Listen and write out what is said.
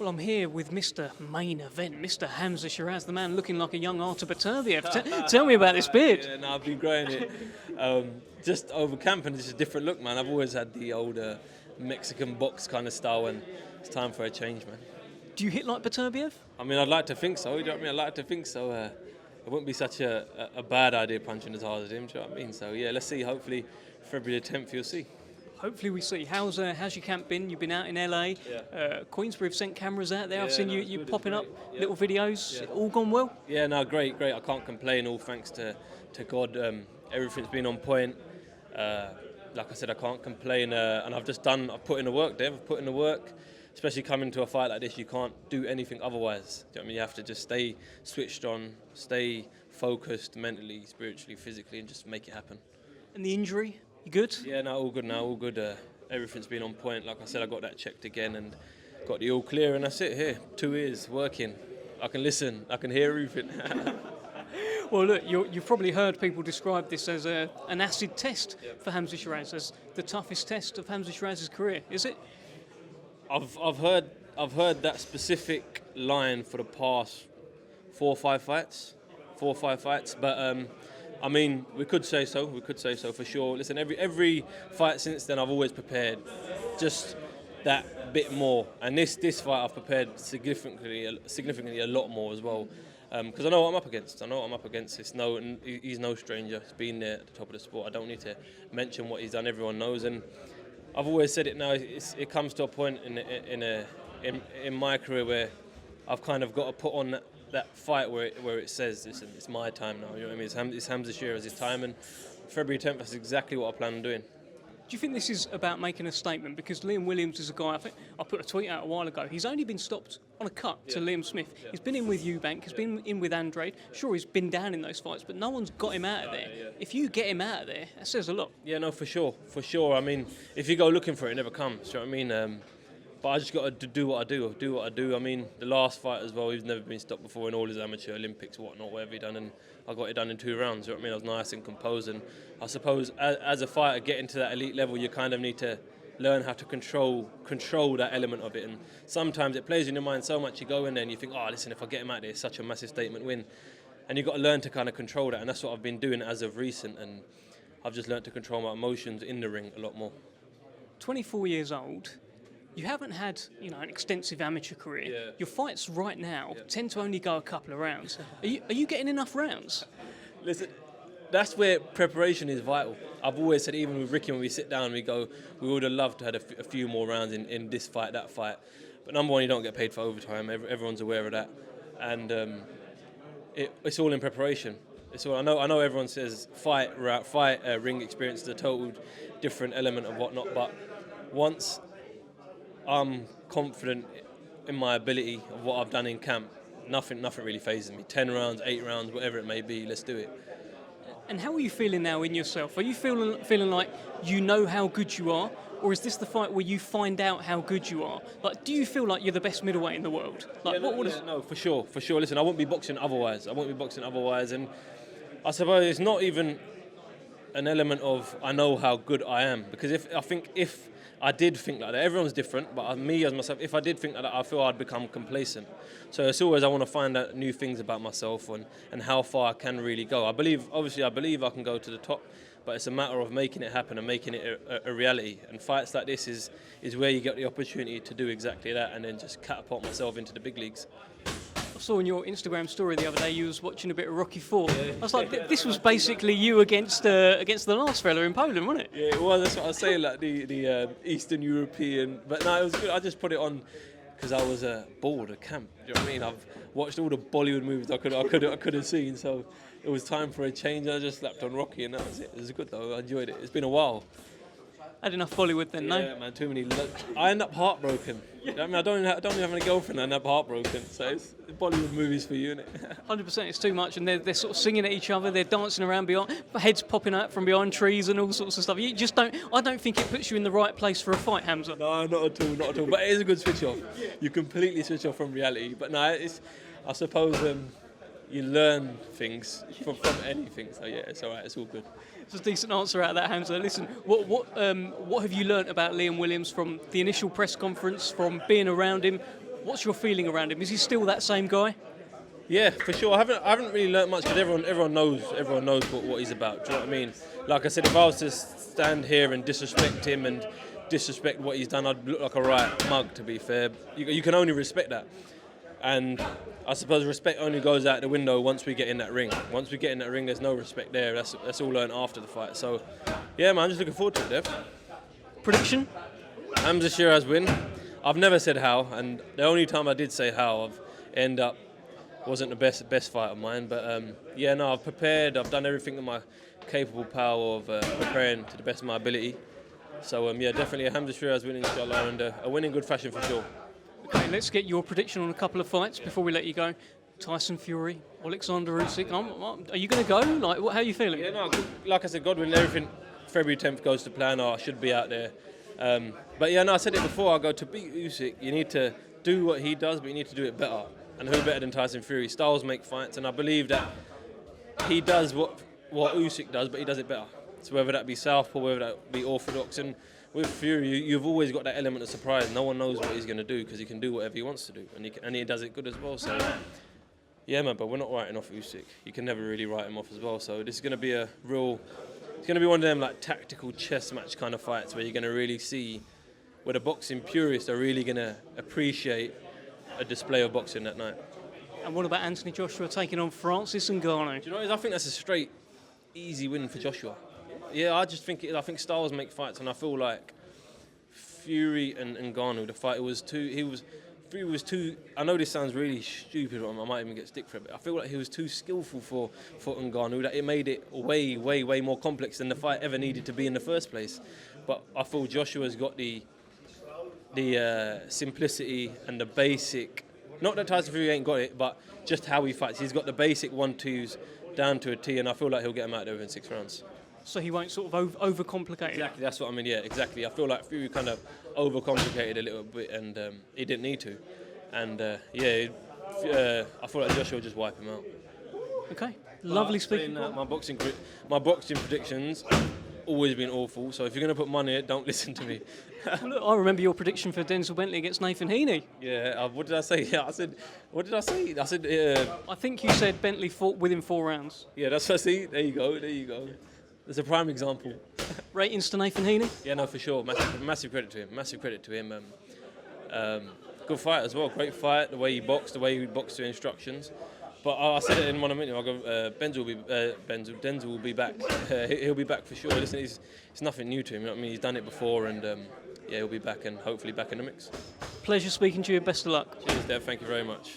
Well, I'm here with Mr. Main Event, Mr. Hamzah Sheeraz, the man looking like a young Artur Beterbiev. Tell me about this beard. Yeah, no, I've been growing it just over camp, and it's a different look, man. I've always had the old Mexican box kind of style, and it's time for a change, man. Do you hit like Beterbiev? I mean, I'd like to think so. You know what I mean? I'd like to think so. It wouldn't be such a bad idea punching as hard as him. Do you know what I mean? So yeah, let's see. Hopefully, February the 10th, you'll see. Hopefully we see. How's your camp been? You've been out in LA. Yeah. Queensberry have sent cameras out there. Yeah, I've seen no, you good, popping up yeah. little videos. Yeah. All gone well? Yeah, no, great. I can't complain. All thanks to God. Everything's been on point. Like I said, I can't complain. And I've put in the work, Dev. I've put in the work. Especially coming to a fight like this, you can't do anything otherwise. Do you know what I mean? You have to just stay switched on, stay focused mentally, spiritually, physically, and just make it happen. And the injury, you good? Yeah, no, all good now, all good. Everything's been on point. Like I said, I got that checked again and got the all clear, and that's it here. 2 ears working. I can listen, I can hear everything. Well, look, you've probably heard people describe this as an acid test for Hamzah Sheeraz, as the toughest test of Hamzah Sheeraz's career. Is it? I've heard that specific line for the past 4 or 5 fights. But I mean, we could say so for sure. Listen, every fight since then, I've always prepared just that bit more. And this fight, I've prepared significantly a lot more as well. Because I know what I'm up against. He's no stranger. He's been there at the top of the sport. I don't need to mention what he's done. Everyone knows. And I've always said it now. It comes to a point in my career where I've kind of got to put on that fight where it says, listen, it's my time now. You know what I mean? It's Hamzah Sheeraz's time, and February 10th, that's exactly what I plan on doing. Do you think this is about making a statement? Because Liam Williams is a guy, I think I put a tweet out a while ago, he's only been stopped on a cut to Liam Smith. Yeah. He's been in with Eubank, he's been in with Andrade. Sure, he's been down in those fights, but no one's got him out of there. Yeah. If you get him out of there, that says a lot. Yeah, no, for sure. I mean, if you go looking for it, it never comes. Do you know what I mean? But I just got to do what I do. I mean, the last fight as well, he's never been stopped before in all his amateur Olympics, whatever he done, and I got it done in 2 rounds. You know what I mean? I was nice and composed, and I suppose as a fighter, getting to that elite level, you kind of need to learn how to control that element of it. And sometimes it plays in your mind so much, you go in there and you think, oh, listen, if I get him out there, it's such a massive statement win. And you've got to learn to kind of control that, and that's what I've been doing as of recent, and I've just learned to control my emotions in the ring a lot more. 24 years old. You haven't had, an extensive amateur career. Yeah. Your fights right now tend to only go a couple of rounds. Are you getting enough rounds? Listen, that's where preparation is vital. I've always said, even with Ricky, when we sit down, we would have loved to have a few more rounds in this fight, that fight. But number one, you don't get paid for overtime. Everyone's aware of that, and it's all in preparation. I know everyone says fight ring experience is a total different element of whatnot, but once I'm confident in my ability of what I've done in camp, nothing really phases me. 10 rounds, 8 rounds, whatever it may be, let's do it. And how are you feeling now in yourself? Are you feeling like you know how good you are? Or is this the fight where you find out how good you are? Like, do you feel like you're the best middleweight in the world? Like, no, for sure. Listen, I won't be boxing otherwise. And I suppose it's not even an element of I know how good I am. Because if I did think like that, everyone's different, but me as myself, if I did think like that, I feel I'd become complacent. So it's always I want to find out new things about myself and how far I can really go. I believe I can go to the top, but it's a matter of making it happen and making it a reality. And fights like this is where you get the opportunity to do exactly that, and then just catapult myself into the big leagues. I saw in your Instagram story the other day you was watching a bit of Rocky IV. I was like, this was basically you against the last fella in Poland, wasn't it? Yeah, it was. That's what I was saying, like the Eastern European. But no, it was good. I just put it on because I was bored of camp. Do you know what I mean? I've watched all the Bollywood movies I could have seen, so it was time for a change. I just slapped on Rocky, and that was it. It was good though. I enjoyed it. It's been a while. Had enough Bollywood then, no? Yeah, man, too many. I end up heartbroken. You know what I mean, I don't even have any girlfriend. I end up heartbroken. So it's Bollywood movies for you, innit? 100%. It's too much, and they're sort of singing at each other. They're dancing around behind, heads popping out from behind trees and all sorts of stuff. You just don't. I don't think it puts you in the right place for a fight, Hamzah. No, not at all. But it is a good switch off. You completely switch off from reality. But no, I suppose you learn things from anything. So yeah, it's all right. It's all good. It's a decent answer out of that, Hamzah. Listen, what have you learnt about Liam Williams from the initial press conference, from being around him? What's your feeling around him? Is he still that same guy? Yeah, for sure. I haven't really learnt much because everyone knows what he's about. Do you know what I mean? Like I said, if I was to stand here and disrespect him and disrespect what he's done, I'd look like a right mug. To be fair, you can only respect that, and I suppose respect only goes out the window once we get in that ring. Once we get in that ring, there's no respect there. That's all learned after the fight. So, yeah, man, I'm just looking forward to it, Dev. Prediction? Hamzah Sheeraz win. I've never said how, and the only time I did say how, I've ended up wasn't the best fight of mine. But I've prepared. I've done everything in my capable power of preparing to the best of my ability. So definitely a Hamzah Sheeraz win, inshallah, and a win in good fashion for sure. Okay, let's get your prediction on a couple of fights before we let you go. Tyson Fury, Alexander Usyk. Are you going to go? How are you feeling? Yeah, no, like I said, God willing, everything February 10th goes to plan. I should be out there. I said it before. I go to beat Usyk. You need to do what he does, but you need to do it better. And who better than Tyson Fury? Styles make fights, and I believe that he does what Usyk does, but he does it better. So whether that be southpaw, whether that be orthodox, and with Fury, you've always got that element of surprise. No one knows what he's going to do because he can do whatever he wants to do, and he does it good as well. So, yeah, man, but we're not writing off Usyk. You can never really write him off as well. So this is going to be it's going to be one of them like tactical chess match kind of fights where you're going to really see where the boxing purists are really going to appreciate a display of boxing that night. And what about Anthony Joshua taking on Francis Ngannou? Do you know what it is? I think that's a straight, easy win for Joshua. Yeah, I think styles make fights, and I feel like Fury and Ngannou, the fight Fury was too. I know this sounds really stupid, I might even get stick for it, but I feel like he was too skillful for Ngannou, that it made it way, way, way more complex than the fight ever needed to be in the first place. But I feel Joshua's got the simplicity and the basic. Not that Tyson Fury ain't got it, but just how he fights. He's got the basic 1-2s down to a T, and I feel like he'll get him out there within 6 rounds. So he won't sort of overcomplicate it? Exactly, that's what I mean, yeah, exactly. I feel like Fury kind of overcomplicated a little bit, and he didn't need to. And I feel like Joshua will just wipe him out. Okay, lovely speaking. My boxing predictions always been awful, so if you're going to put money in it, don't listen to me. Look, I remember your prediction for Denzel Bentley against Nathan Heeney. Yeah, what did I say? Yeah, what did I say? I said... I think you said Bentley fought within 4 rounds. Yeah, that's what I see. There you go. That's a prime example. Ratings to Nathan Heeney? Yeah, no, for sure. Massive credit to him. Good fight as well. Great fight. The way he boxed to instructions. But I said it in 1 minute. I go. Denzel will be back. He'll be back for sure. Listen, it's nothing new to him. You know what I mean? He's done it before, and he'll be back and hopefully back in the mix. Pleasure speaking to you. Best of luck. Cheers, Dev. Thank you very much.